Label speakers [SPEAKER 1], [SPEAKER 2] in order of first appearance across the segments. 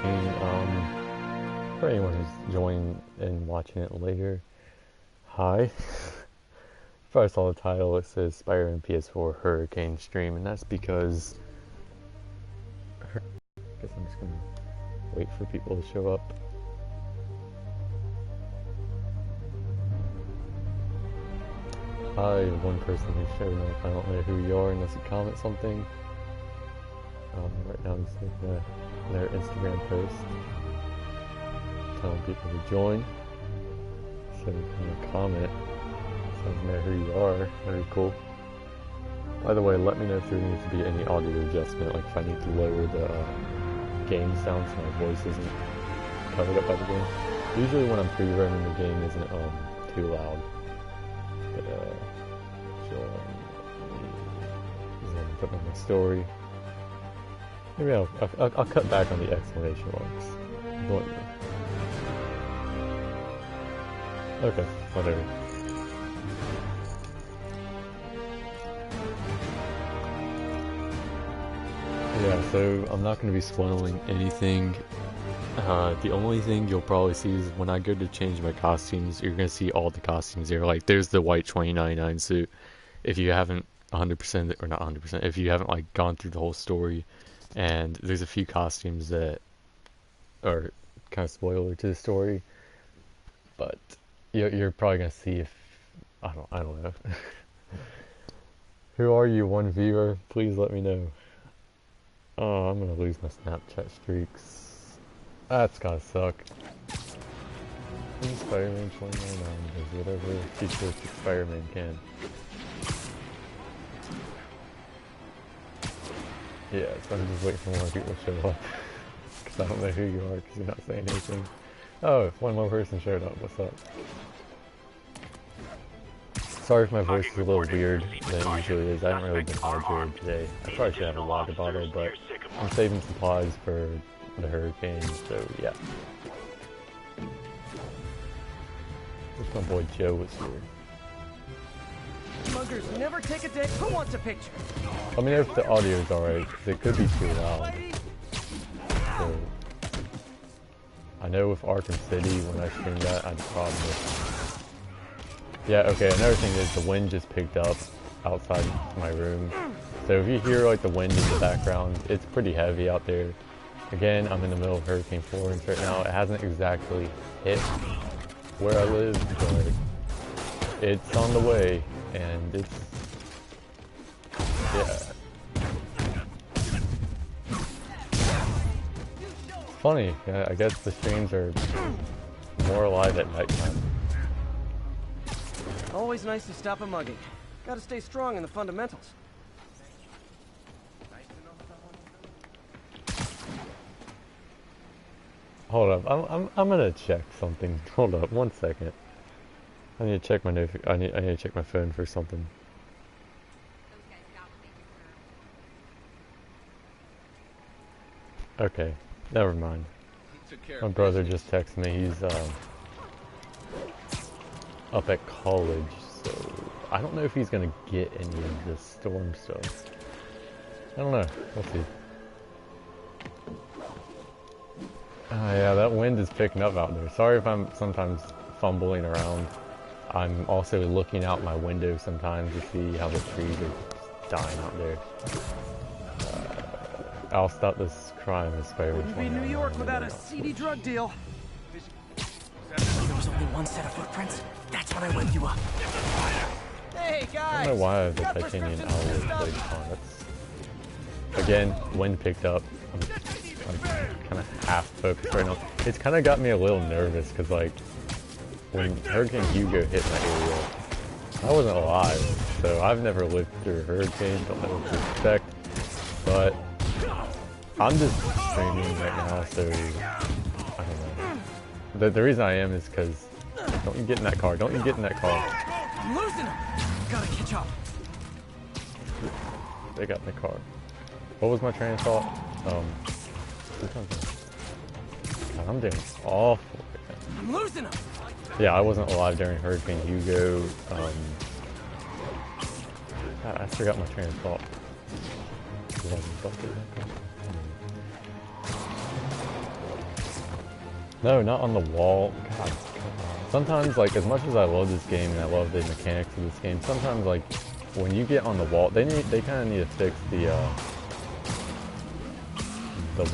[SPEAKER 1] watching. For anyone who's joining and watching it later, hi. Probably saw the title. It says Spider-Man PS4 Hurricane Stream, and that's because I guess I'm just gonna wait for people to show up. Hi, one person who showed up. I don't know who you are unless you comment something. Right now I'm just making their Instagram post telling people to join. So in the comment, so I know who you are. Very cool. By the way, let me know if there needs to be any audio adjustment, like if I need to lower the game sound so my voice isn't covered up by the game. Usually when I'm pre-running the game isn't too loud. But put on my story. Maybe I'll cut back on the exclamation marks. Okay, whatever. Yeah, so I'm not going to be spoiling anything. The only thing you'll probably see is when I go to change my costumes, you're going to see all the costumes there. Like, there's the white 2099 suit. If you haven't 100%, or not 100%, if you haven't, like, gone through the whole story, and there's a few costumes that are kind of spoiler to the story, but you're probably going to see if, I don't know. Who are you, one viewer? Please let me know. Oh, I'm going to lose my Snapchat streaks. That's gotta suck. Spider-Man 2099 does whatever futuristic Spider-Man can. Yeah, so I'm just waiting for more people to show up. Because I don't know who you are, because you're not saying anything. Oh, one more person showed up. What's up? Sorry if my voice is a little weird than it usually is. I haven't really been hydrated today. I probably should have a water bottle, but I'm saving supplies for the hurricane, so yeah. Wish my boy Joe was here.
[SPEAKER 2] Muggers never take a day. Who wants a picture?
[SPEAKER 1] Let me know if the audio is alright, because it could be too loud. So, I know with Arkham City, when I streamed that, I had a problem with... Yeah, okay, another thing is the wind just picked up outside my room. So if you hear like the wind in the background, it's pretty heavy out there. Again, I'm in the middle of Hurricane Florence right now. It hasn't exactly hit where I live, but it's on the way, and it's, yeah. It's funny, I guess the streams are more alive at nighttime.
[SPEAKER 2] Always nice to stop a mugging. Gotta stay strong in the fundamentals.
[SPEAKER 1] Hold up, I'm gonna check something. Hold up, 1 second. I need to check my I need to check my phone for something. Okay, never mind. My brother just texted me. He's up at college, so I don't know if he's gonna get any of this storm stuff. I don't know. We'll see. Yeah, that wind is picking up out there. Sorry if I'm sometimes fumbling around. I'm also looking out my window sometimes to see how the trees are dying out there. I'll stop this crime with Spider-Man.
[SPEAKER 2] Wouldn't be New York without a seedy drug deal.
[SPEAKER 3] There was only one set of footprints. That's when I went you up.
[SPEAKER 2] Hey guys!
[SPEAKER 1] I don't know why I have the titanium alloy plate on. That's... Again, wind picked up. I'm kind of half focused right now. It's kind of got me a little nervous because, like, when Hurricane Hugo hit my area, I wasn't alive, so I've never lived through a hurricane, don't know what to expect, but I'm just streaming right now, so I don't know. The reason I am is because, don't you get in that car, don't you get in that car.
[SPEAKER 2] I'm losing him! Gotta catch up.
[SPEAKER 1] They got in the car. What was my train of thought? God, I'm doing awful right now.
[SPEAKER 2] I'm losing him!
[SPEAKER 1] Yeah, I wasn't alive during Hurricane Hugo. God, I forgot my train of thought. No, not on the wall. God, come on. Sometimes, like, as much as I love this game and I love the mechanics of this game, sometimes, like, when you get on the wall, they kind of need to fix the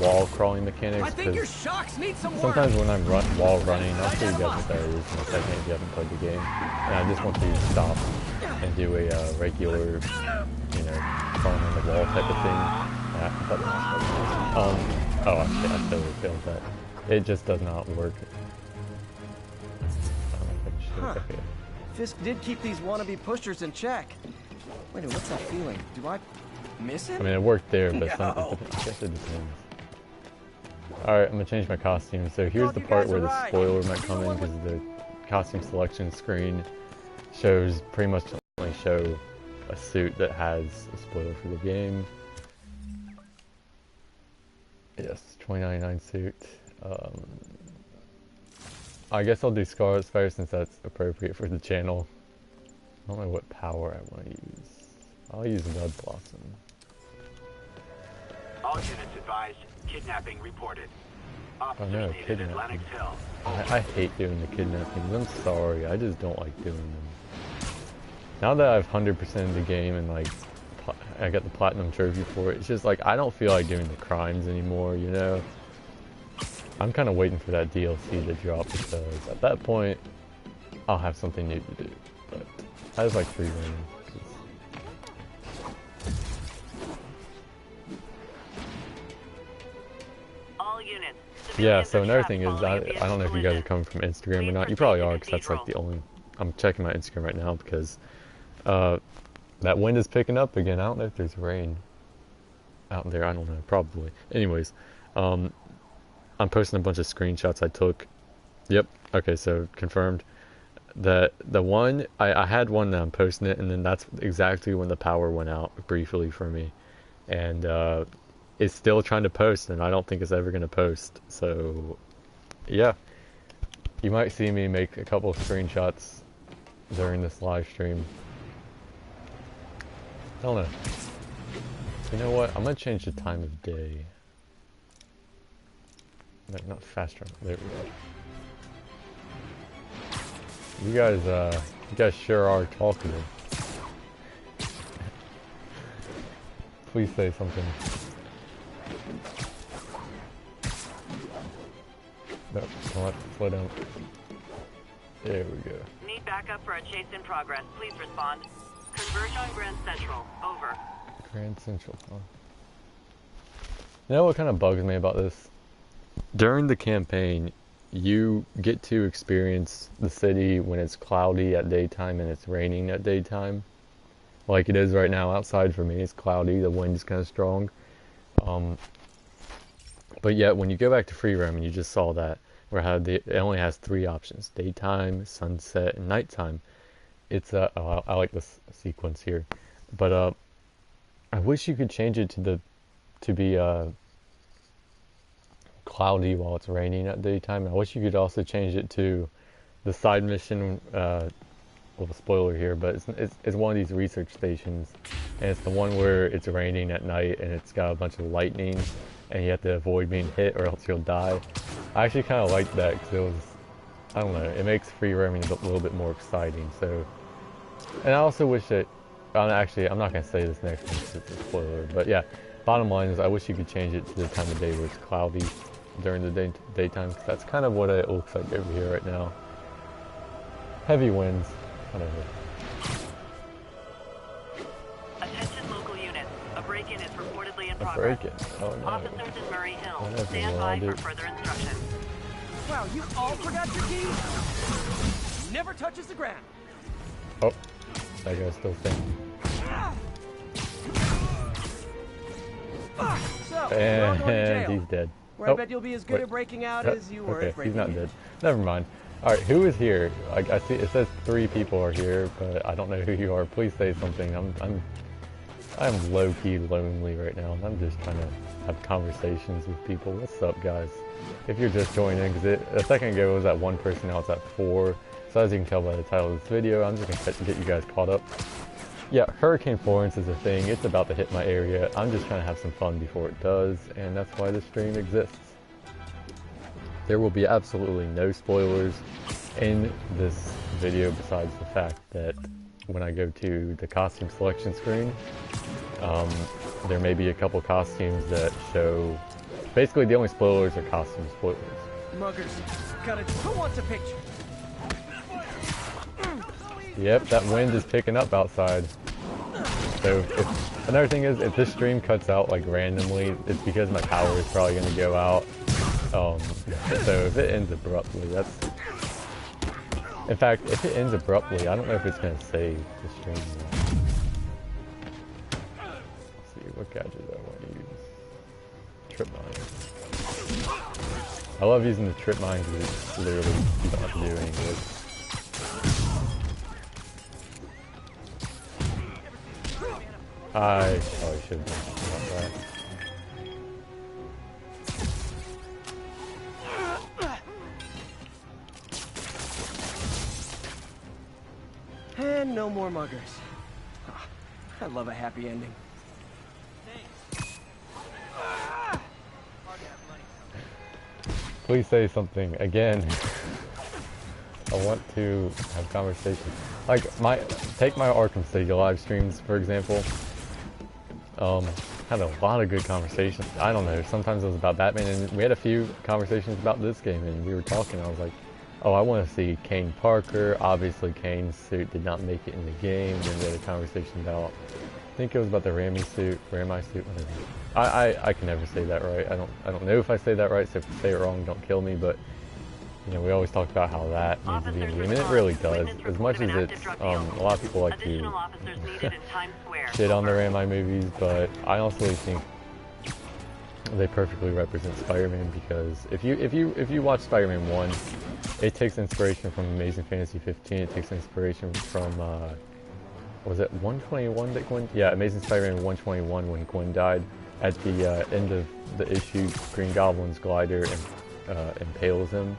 [SPEAKER 1] wall crawling mechanics.
[SPEAKER 2] I think your shocks need some work.
[SPEAKER 1] Sometimes when I'm wall running, I'll show you guys what that is in a second if you haven't played the game. And I just want you to stop and do a regular, you know, crawling on the wall type of thing. Oh, actually, I totally failed that. It just does not work.
[SPEAKER 2] Huh. Fisk did keep these wannabe pushers in check. Wait a minute, what's that feeling? Do I miss him?
[SPEAKER 1] I mean, it worked there, but
[SPEAKER 2] No.
[SPEAKER 1] I guess it depends. Alright, I'm gonna change my costume. So here's the part where the spoiler might come in, because the costume selection screen shows, pretty much only show a suit that has a spoiler for the game. Yes, 2099 suit. I guess I'll do Scarlet's Fire since that's appropriate for the channel. I don't know what power I want to use. I'll use Blood Blossom.
[SPEAKER 4] All units advised, kidnapping reported.
[SPEAKER 1] Oh no, kidnapping. I hate doing the kidnappings. I'm sorry, I just don't like doing them. Now that I've 100%ed the game and like I got the platinum trophy for it, it's just like I don't feel like doing the crimes anymore, you know? I'm kind of waiting for that DLC to drop because at that point I'll have something new to do. But I just like free running. Yeah, so another thing is, I don't know if you guys are coming from Instagram or not. You probably are, because that's like the only... I'm checking my Instagram right now because that wind is picking up again. I don't know if there's rain out there. I don't know, probably. Anyways, I'm posting a bunch of screenshots I took. Yep, okay, so confirmed. That the one, I had one that I'm posting it, and then that's exactly when the power went out briefly for me. And it's still trying to post, and I don't think it's ever going to post. So, yeah. You might see me make a couple of screenshots during this live stream. I don't know. You know what? I'm going to change the time of day. No, not faster. There we go. You guys sure are talkative. Please say something. No, come on, slow down. There we go.
[SPEAKER 5] Need backup for a chase in progress. Please respond. Converge on Grand Central. Over.
[SPEAKER 1] Grand Central, huh? You know what kind of bugs me about this? During the campaign, you get to experience the city when it's cloudy at daytime and it's raining at daytime. Like it is right now outside for me. It's cloudy, the wind is kind of strong. But yet, when you go back to free roam, and you just saw that, where it only has 3 options: daytime, sunset, and nighttime. It's I like this sequence here, but I wish you could change it to be cloudy while it's raining at daytime. I wish you could also change it to the side mission. Well, spoiler here, but it's one of these research stations, and it's the one where it's raining at night and it's got a bunch of lightning, and you have to avoid being hit or else you'll die. I actually kind of like that because it was, I don't know, it makes free roaming a little bit more exciting. So, and I also wish that, I'm not going to say this next one because it's a spoiler, but yeah, bottom line is I wish you could change it to the time of day where it's cloudy during the daytime, because that's kind of what it looks like over here right now. Heavy winds, whatever.
[SPEAKER 5] Attention local units. A break-in is reportedly in
[SPEAKER 1] A
[SPEAKER 5] progress.
[SPEAKER 1] break-in? Oh no.
[SPEAKER 5] Officers in Murray Hill.
[SPEAKER 1] Whatever,
[SPEAKER 5] Stand
[SPEAKER 1] well,
[SPEAKER 5] by
[SPEAKER 1] I'll
[SPEAKER 5] for
[SPEAKER 1] do.
[SPEAKER 5] further instructions.
[SPEAKER 2] Wow, you all forgot your keys? Never touches the ground.
[SPEAKER 1] Oh, that guy's still standing.
[SPEAKER 2] So, you're all going to
[SPEAKER 1] And
[SPEAKER 2] jail,
[SPEAKER 1] he's dead.
[SPEAKER 2] where I
[SPEAKER 1] Oh,
[SPEAKER 2] bet you'll be as good
[SPEAKER 1] wait.
[SPEAKER 2] at breaking out as you were
[SPEAKER 1] Okay,
[SPEAKER 2] at breaking
[SPEAKER 1] he's not
[SPEAKER 2] in.
[SPEAKER 1] dead. Never mind. Alright, who is here? I see it says 3 people are here, but I don't know who you are. Please say something. I'm low-key lonely right now. I'm just trying to have conversations with people. What's up, guys? If you're just joining, because a second ago it was at 1 person, now it's at 4. So as you can tell by the title of this video, I'm just going to get you guys caught up. Yeah, Hurricane Florence is a thing. It's about to hit my area. I'm just trying to have some fun before it does, and that's why this stream exists. There will be absolutely no spoilers in this video besides the fact that when I go to the costume selection screen, there may be a couple costumes that show... Basically, the only spoilers are costume spoilers.
[SPEAKER 2] Muggers, who wants a picture?
[SPEAKER 1] Yep, that wind is picking up outside. So, another thing is, if this stream cuts out like randomly, it's because my power is probably going to go out. So if it ends abruptly, that's... In fact, if it ends abruptly, I don't know if it's going to save the stream. Let's see, what gadget do I want to use? Trip mine. I love using the trip mine because it's literally, you don't have to do anything. I probably should have done something like
[SPEAKER 2] that. And no more muggers. Ah, I love a happy ending.
[SPEAKER 1] Please say something again. I want to have conversations. Like take my Arkham City live streams for example. Had a lot of good conversations. I don't know, sometimes it was about Batman, and we had a few conversations about this game, and we were talking, I was like, oh, I want to see Kane Parker. Obviously Kane's suit did not make it in the game. Then we had a conversation about, I think it was about the Rami suit, whatever. I can never say that right. I don't know if I say that right, so if I say it wrong, don't kill me, but you know, we always talk about how that needs to be in the game, and it really does. As much as it's, a lot of people like to shit on the Rami movies, but I honestly think they perfectly represent Spider-Man, because if you watch Spider-Man 1, it takes inspiration from Amazing Fantasy 15, it takes inspiration from, was it 121 that Gwen? Yeah, Amazing Spider-Man 121 when Gwen died. At the end of the issue, Green Goblin's glider impales him.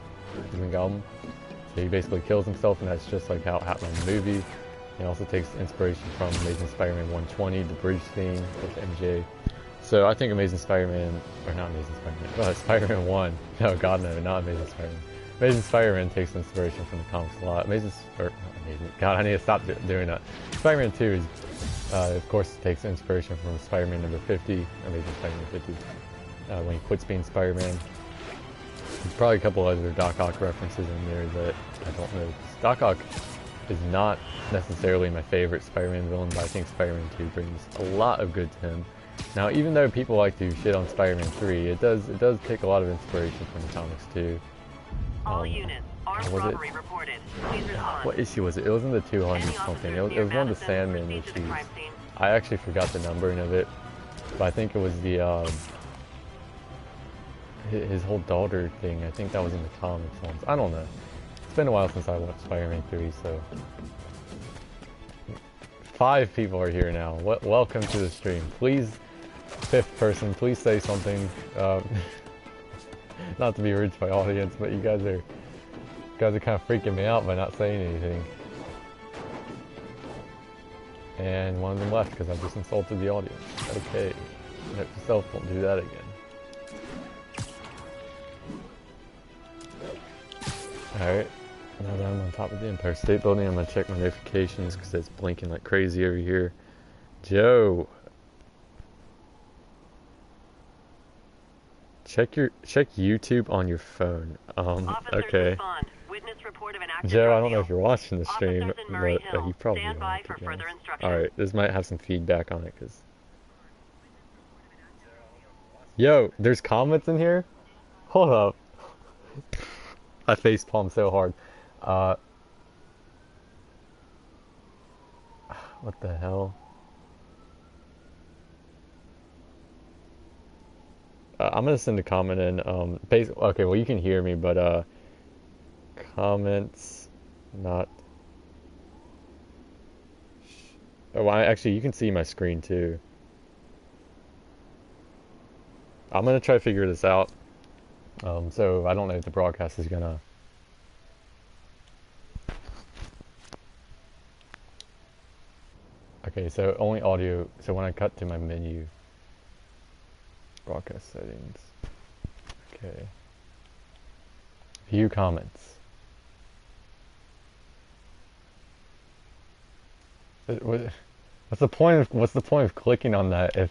[SPEAKER 1] Green Goblin. So he basically kills himself, and that's just like how it happened in the movie. It also takes inspiration from Amazing Spider-Man 120, the bridge scene with MJ. So I think Amazing Spider-Man, or not Amazing Spider-Man, Spider-Man 1. No, God no, not Amazing Spider-Man. Amazing Spider-Man takes inspiration from the comics a lot. God, I need to stop doing that. Spider-Man 2 is, of course, takes inspiration from Spider-Man number 50, Amazing Spider-Man 50, when he quits being Spider-Man. There's probably a couple other Doc Ock references in there that I don't know. Doc Ock is not necessarily my favorite Spider-Man villain, but I think Spider-Man 2 brings a lot of good to him. Now, even though people like to shit on Spider-Man 3, it does take a lot of inspiration from the comics too.
[SPEAKER 5] All units, armed robbery reported. Please respond.
[SPEAKER 1] What issue was it? It was in the 200 something. It was one of the Sandman issues. I actually forgot the numbering of it, but I think it was the his whole daughter thing. I think that was in the comics ones. I don't know. It's been a while since I watched Spider-Man 3, so 5 people are here now. Welcome to the stream. Please, 5th person, please say something. Not to be rude to my audience, but you guys are kind of freaking me out by not saying anything. And one of them left because I just insulted the audience. Okay, note to self, don't do that again. Alright, now that I'm on top of the Empire State Building, I'm gonna check my notifications because it's blinking like crazy over here. Joe! Check YouTube on your phone. Okay. Joe, I don't know if you're watching the stream, but you probably are. Alright, this might have some feedback on it, because... Yo, there's comments in here? Hold up. I facepalm so hard. What the hell? I'm gonna send a comment in. Okay, well you can hear me, but comments not. Oh, actually you can see my screen too. I'm gonna try to figure this out. So I don't know if the broadcast is gonna. Okay, so only audio. So when I cut to my menu. Broadcast settings. Okay. View comments. What's the point of clicking on that if...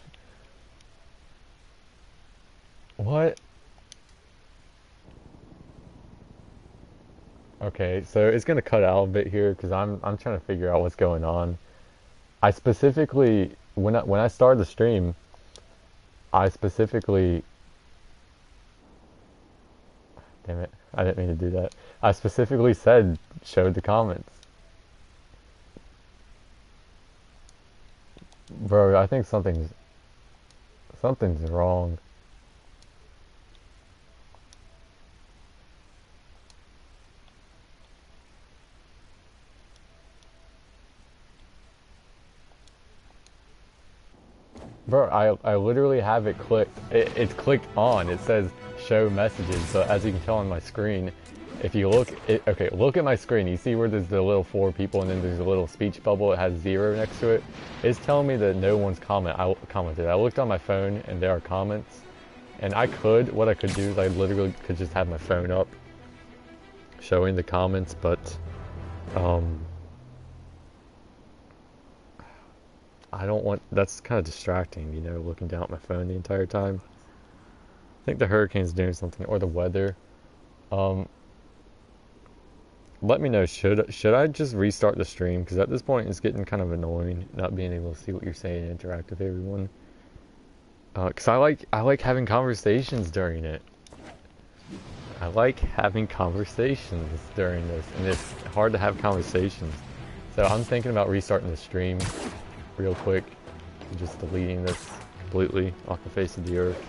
[SPEAKER 1] What? Okay, so it's gonna cut out a bit here because I'm trying to figure out what's going on. I specifically when I started the stream, I specifically... Damn it, I didn't mean to do that. I specifically said showed the comments. Bro, I think something's wrong. Bro, I literally have it clicked. It's clicked on. It says show messages, but as you can tell on my screen, if you look, okay, look at my screen. You see where there's the little 4 people and then there's a little speech bubble. It has 0 next to it. It's telling me that no one's commented. I looked on my phone and there are comments. And what I could do is I literally could just have my phone up showing the comments, but I don't want, that's kind of distracting, you know, looking down at my phone the entire time. I think the hurricane's doing something, or the weather. Let me know, should I just restart the stream? Because at this point it's getting kind of annoying not being able to see what you're saying and interact with everyone. Because I like having conversations during it. I like having conversations during this, and it's hard to have conversations. So I'm thinking about restarting the stream real quick, just deleting this completely off the face of the earth.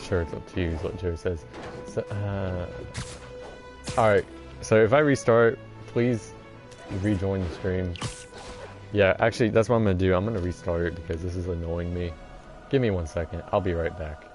[SPEAKER 1] Sure, it's up to you is what Joe says. So, alright, so if I restart, please rejoin the stream. Yeah, actually, that's what I'm going to do. I'm going to restart it because this is annoying me. Give me 1 second. I'll be right back.